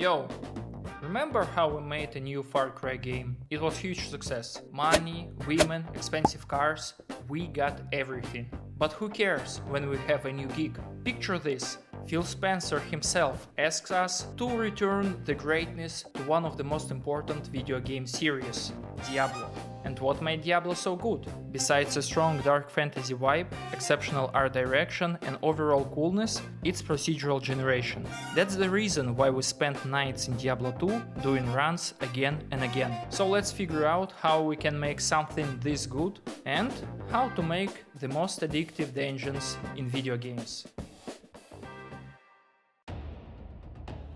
Yo, remember how we made a new Far Cry game? It was huge success. Money, women, expensive cars, we got everything. But who cares when we have a new gig? Picture this. Phil Spencer himself asks us to return the greatness to one of the most important video game series, Diablo. And what made Diablo so good? Besides a strong dark fantasy vibe, exceptional art direction and overall coolness, it's procedural generation. That's the reason why we spent nights in Diablo 2 doing runs again and again. So let's figure out how we can make something this good and how to make the most addictive dungeons in video games.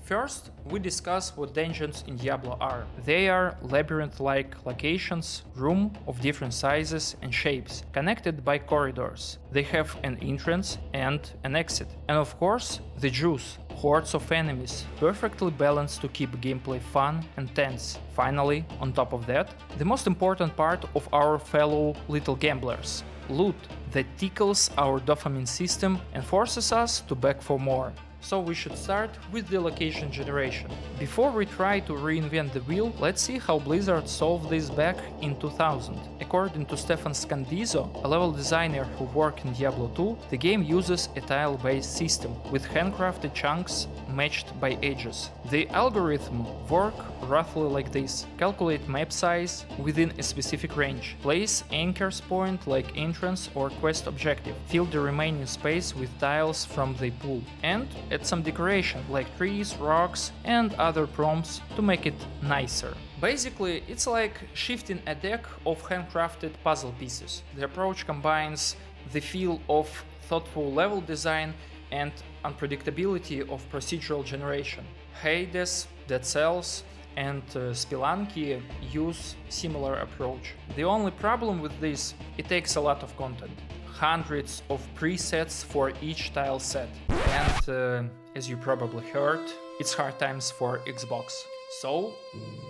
First, we discuss what dungeons in Diablo are. They are labyrinth-like locations, rooms of different sizes and shapes, connected by corridors. They have an entrance and an exit. And of course, the juice, hordes of enemies, perfectly balanced to keep gameplay fun and tense. Finally, on top of that, the most important part of our fellow little gamblers, loot, that tickles our dopamine system and forces us to beg for more. So we should start with the location generation. Before we try to reinvent the wheel, let's see how Blizzard solved this back in 2000. According to Stefan Scandizzo, a level designer who worked in Diablo 2, the game uses a tile-based system with handcrafted chunks matched by edges. The algorithm works roughly like this: calculate map size within a specific range, place anchors point like entrance or quest objective, fill the remaining space with tiles from the pool, and add some decoration like trees, rocks and other prompts to make it nicer. Basically, it's like shifting a deck of handcrafted puzzle pieces. The approach combines the feel of thoughtful level design and unpredictability of procedural generation. Hades, Dead Cells and Spelunky use similar approach. The only problem with this, it takes a lot of content. Hundreds of presets for each tile set. And as you probably heard, it's hard times for Xbox. So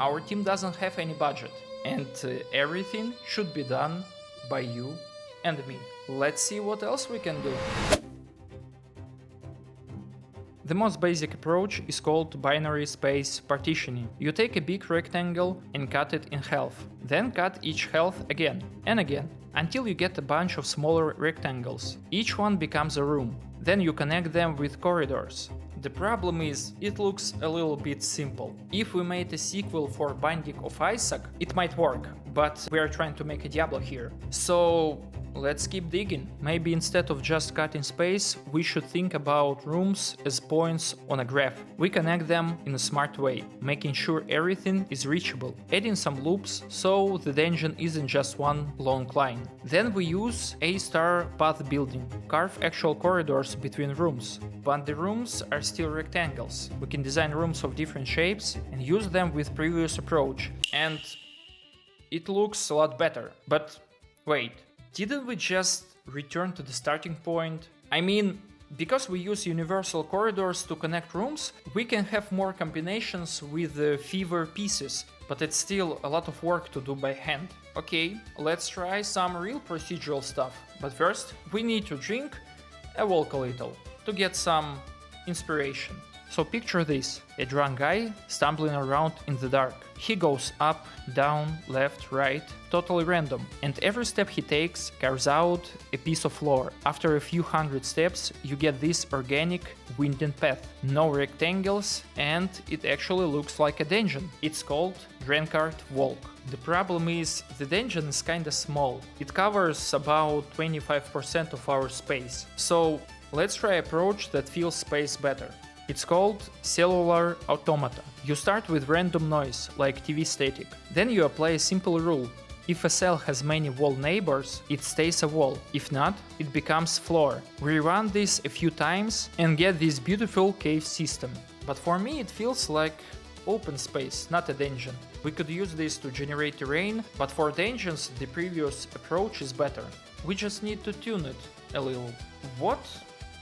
our team doesn't have any budget and everything should be done by you and me. Let's see what else we can do. The most basic approach is called Binary Space Partitioning. You take a big rectangle and cut it in half, then cut each half again and again, until you get a bunch of smaller rectangles. Each one becomes a room. Then you connect them with corridors. The problem is, it looks a little bit simple. If we made a sequel for Binding of Isaac, it might work, but we are trying to make a Diablo here. So let's keep digging. Maybe instead of just cutting space, we should think about rooms as points on a graph. We connect them in a smart way, making sure everything is reachable, adding some loops so the dungeon isn't just one long line. Then we use A-star path building, carve actual corridors between rooms, but the rooms are still rectangles. We can design rooms of different shapes and use them with previous approach, and it looks a lot better. But wait, didn't we just return to the starting point? I mean, because we use universal corridors to connect rooms, we can have more combinations with fewer pieces, but it's still a lot of work to do by hand. Okay, let's try some real procedural stuff, but first we need to drink and walk a little to get some inspiration. So picture this, a drunk guy stumbling around in the dark. He goes up, down, left, right, totally random, and every step he takes carves out a piece of lore. After a few hundred steps, you get this organic, winding path. No rectangles, and it actually looks like a dungeon. It's called Drunkard Walk. The problem is, the dungeon is kinda small. It covers about 25% of our space. So let's try an approach that fills space better. It's called Cellular Automata. You start with random noise, like TV static. Then you apply a simple rule. If a cell has many wall neighbors, it stays a wall. If not, it becomes floor. We run this a few times and get this beautiful cave system. But for me it feels like open space, not a dungeon. We could use this to generate terrain, but for dungeons the previous approach is better. We just need to tune it a little. What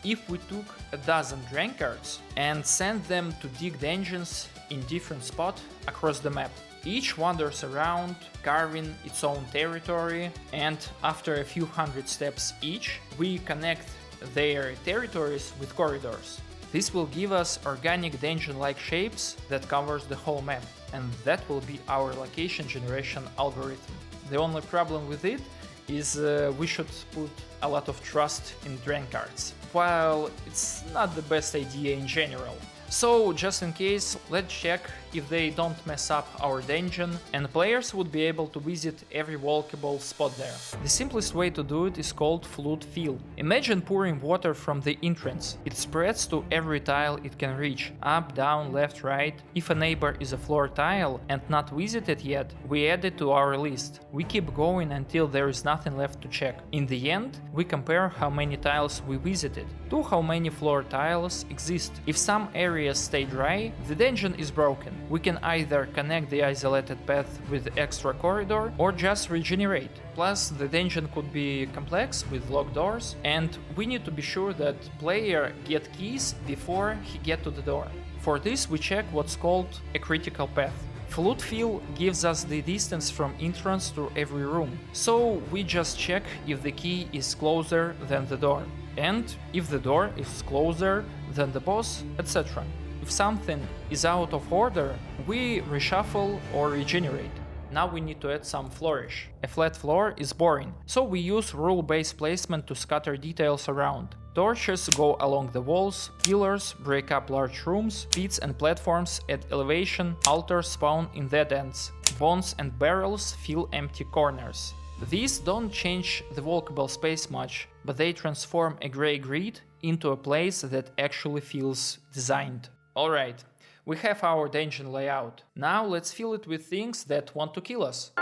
if we took a dozen Drunkards and sent them to dig dungeons in different spots across the map? Each wanders around, carving its own territory, and after a few hundred steps each, we connect their territories with corridors. This will give us organic dungeon-like shapes that covers the whole map, and that will be our location generation algorithm. The only problem with it is we should put a lot of trust in Drunkards, while it's not the best idea in general. So, just in case, let's check if they don't mess up our dungeon, and players would be able to visit every walkable spot there. The simplest way to do it is called flood fill. Imagine pouring water from the entrance. It spreads to every tile it can reach, up, down, left, right. If a neighbor is a floor tile and not visited yet, we add it to our list. We keep going until there is nothing left to check. In the end, we compare how many tiles we visited to how many floor tiles exist. If some areas stay dry, the dungeon is broken. We can either connect the isolated path with extra corridor or just regenerate. Plus, the dungeon could be complex with locked doors, and we need to be sure that player get keys before he get to the door. For this, we check what's called a critical path. Flood fill gives us the distance from entrance to every room, so we just check if the key is closer than the door, and if the door is closer than the boss, etc. If something is out of order, we reshuffle or regenerate. Now we need to add some flourish. A flat floor is boring, so we use rule-based placement to scatter details around. Torches go along the walls, pillars break up large rooms, pits and platforms add elevation, altars spawn in dead ends, bones and barrels fill empty corners. These don't change the walkable space much, but they transform a grey grid into a place that actually feels designed. Alright, we have our dungeon layout. Now let's fill it with things that want to kill us.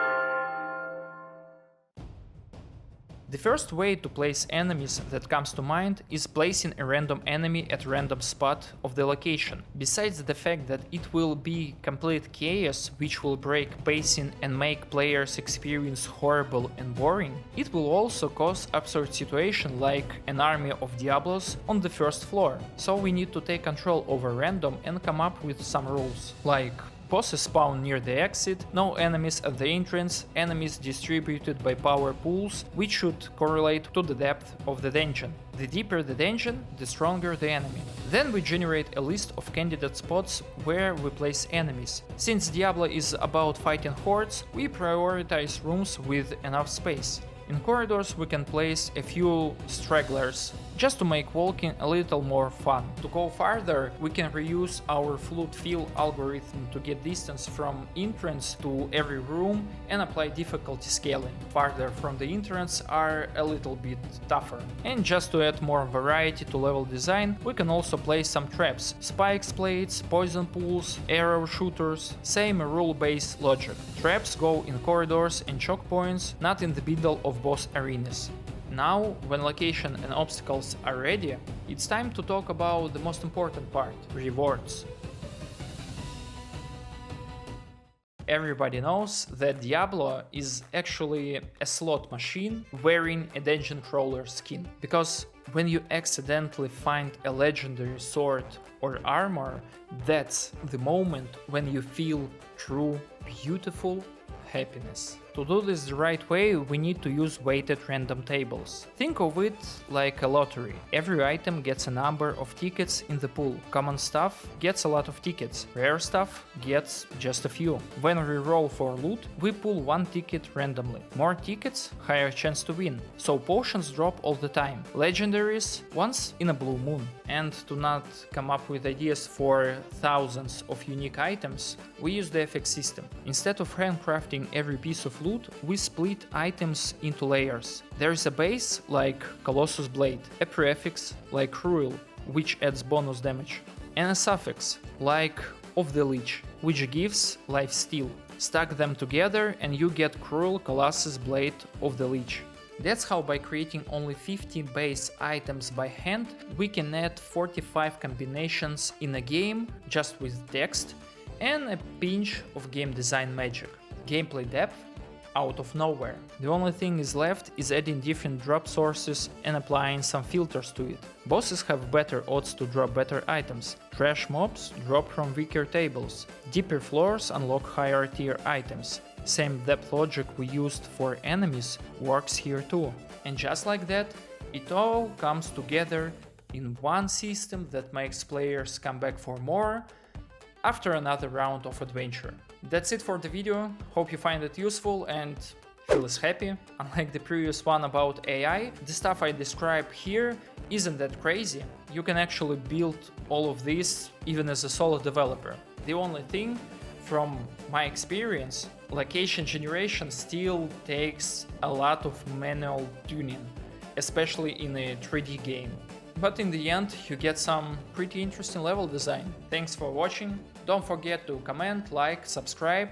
The first way to place enemies that comes to mind is placing a random enemy at a random spot of the location. Besides the fact that it will be complete chaos which will break pacing and make players experience horrible and boring, it will also cause absurd situation like an army of Diablos on the first floor. So we need to take control over random and come up with some rules, like bosses spawn near the exit, no enemies at the entrance, enemies distributed by power pools, which should correlate to the depth of the dungeon. The deeper the dungeon, the stronger the enemy. Then we generate a list of candidate spots where we place enemies. Since Diablo is about fighting hordes, we prioritize rooms with enough space. In corridors we can place a few stragglers, just to make walking a little more fun. To go farther, we can reuse our flood fill algorithm to get distance from entrance to every room and apply difficulty scaling. Farther from the entrance are a little bit tougher. And just to add more variety to level design, we can also place some traps, spikes plates, poison pools, arrow shooters, same rule-based logic. Traps go in corridors and choke points, not in the middle of boss arenas. Now, when location and obstacles are ready, it's time to talk about the most important part – rewards. Everybody knows that Diablo is actually a slot machine wearing a dungeon crawler skin, because when you accidentally find a legendary sword or armor, that's the moment when you feel true, beautiful happiness. To do this the right way, we need to use weighted random tables. Think of it like a lottery. Every item gets a number of tickets in the pool. Common stuff gets a lot of tickets. Rare stuff gets just a few. When we roll for loot, we pull one ticket randomly. More tickets, higher chance to win. So potions drop all the time. Legendaries once in a blue moon. And to not come up with ideas for thousands of unique items, we use the FX system. Instead of handcrafting every piece of loot, we split items into layers. There is a base, like Colossus Blade, a prefix, like Cruel, which adds bonus damage, and a suffix, like Of the Leech, which gives life steal. Stack them together and you get Cruel Colossus Blade of the Leech. That's how by creating only 15 base items by hand, we can add 45 combinations in a game just with text and a pinch of game design magic. Gameplay depth out of nowhere. The only thing is left is adding different drop sources and applying some filters to it. Bosses have better odds to drop better items. Trash mobs drop from weaker tables. Deeper floors unlock higher tier items. Same depth logic we used for enemies works here too. And just like that, it all comes together in one system that makes players come back for more after another round of adventure. That's it for the video, hope you find it useful and feel as happy. Unlike the previous one about AI, the stuff I describe here isn't that crazy. You can actually build all of this even as a solo developer. The only thing, from my experience, location generation still takes a lot of manual tuning, especially in a 3D game. But in the end, you get some pretty interesting level design. Thanks for watching. Don't forget to comment, like, subscribe.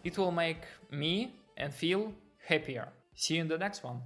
It will make me and Phil happier. See you in the next one.